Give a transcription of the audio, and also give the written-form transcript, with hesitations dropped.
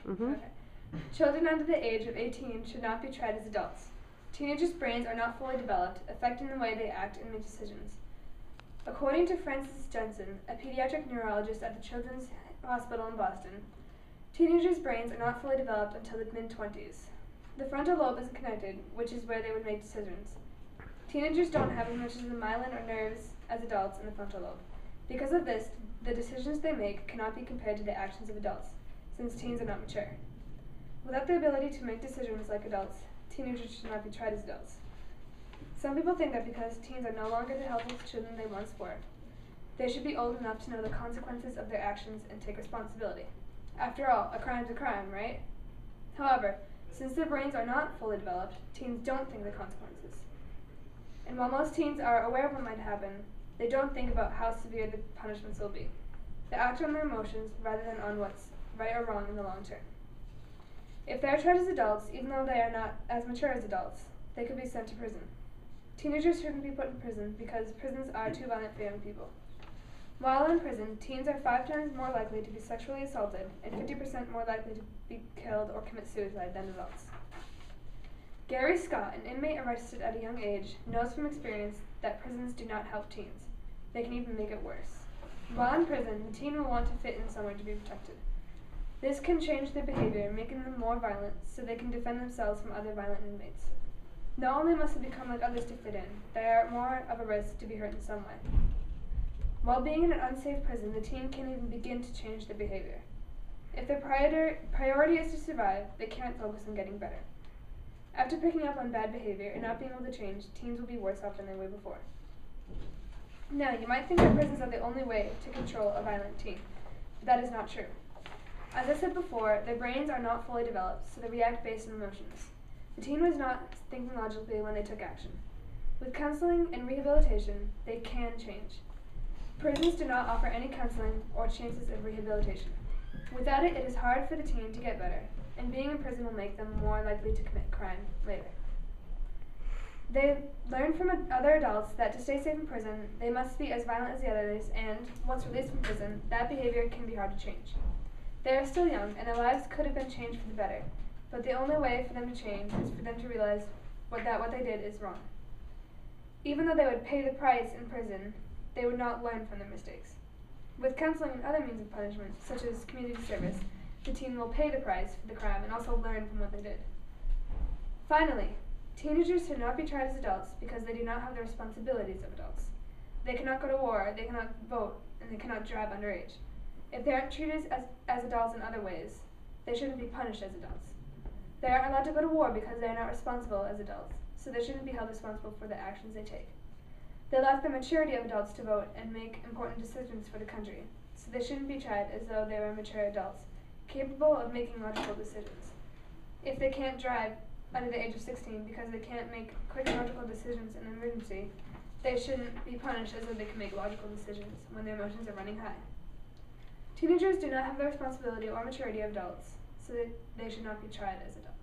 Mm-hmm. Okay. Children under the age of 18 should not be tried as adults. Teenagers' brains are not fully developed, affecting the way they act and make decisions. According to Frances Jensen, a pediatric neurologist at the Children's Hospital in Boston, teenagers' brains are not fully developed until the mid-20s. The frontal lobe isn't connected, which is where they would make decisions. Teenagers don't have as much as the myelin or nerves as adults in the frontal lobe. Because of this, the decisions they make cannot be compared to the actions of adults, since teens are not mature. Without the ability to make decisions like adults, teenagers should not be tried as adults. Some people think that because teens are no longer the helpless children they once were, they should be old enough to know the consequences of their actions and take responsibility. After all, a crime's a crime, right? However, since their brains are not fully developed, teens don't think the consequences. And while most teens are aware of what might happen, they don't think about how severe the punishments will be. They act on their emotions rather than on what's right or wrong in the long term. If they are tried as adults, even though they are not as mature as adults, they could be sent to prison. Teenagers shouldn't be put in prison because prisons are too violent for young people. While in prison, teens are 5 times more likely to be sexually assaulted and 50% more likely to be killed or commit suicide than adults. Gary Scott, an inmate arrested at a young age, knows from experience that prisons do not help teens. They can even make it worse. While in prison, the teen will want to fit in somewhere to be protected. This can change their behavior, making them more violent so they can defend themselves from other violent inmates. Not only must they become like others to fit in, they are more of a risk to be hurt in some way. While being in an unsafe prison, the teen can't even begin to change their behavior. If their priority is to survive, they can't focus on getting better. After picking up on bad behavior and not being able to change, teens will be worse off than they were before. Now, you might think that prisons are the only way to control a violent teen, but that is not true. As I said before, their brains are not fully developed, so they react based on emotions. The teen was not thinking logically when they took action. With counseling and rehabilitation, they can change. Prisons do not offer any counseling or chances of rehabilitation. Without it, it is hard for the teen to get better, and being in prison will make them more likely to commit crime later. They learn from other adults that to stay safe in prison, they must be as violent as the others, and once released from prison, that behavior can be hard to change. They are still young, and their lives could have been changed for the better, but the only way for them to change is for them to realize that what they did is wrong. Even though they would pay the price in prison, they would not learn from their mistakes. With counseling and other means of punishment, such as community service, the teen will pay the price for the crime and also learn from what they did. Finally, teenagers should not be tried as adults because they do not have the responsibilities of adults. They cannot go to war, they cannot vote, and they cannot drive underage. If they aren't treated as adults in other ways, they shouldn't be punished as adults. They aren't allowed to go to war because they are not responsible as adults, so they shouldn't be held responsible for the actions they take. They lack the maturity of adults to vote and make important decisions for the country, so they shouldn't be tried as though they were mature adults, capable of making logical decisions. If they can't drive under the age of 16 because they can't make quick logical decisions in an emergency, they shouldn't be punished as though they can make logical decisions when their emotions are running high. Teenagers do not have the responsibility or maturity of adults, so they should not be tried as adults.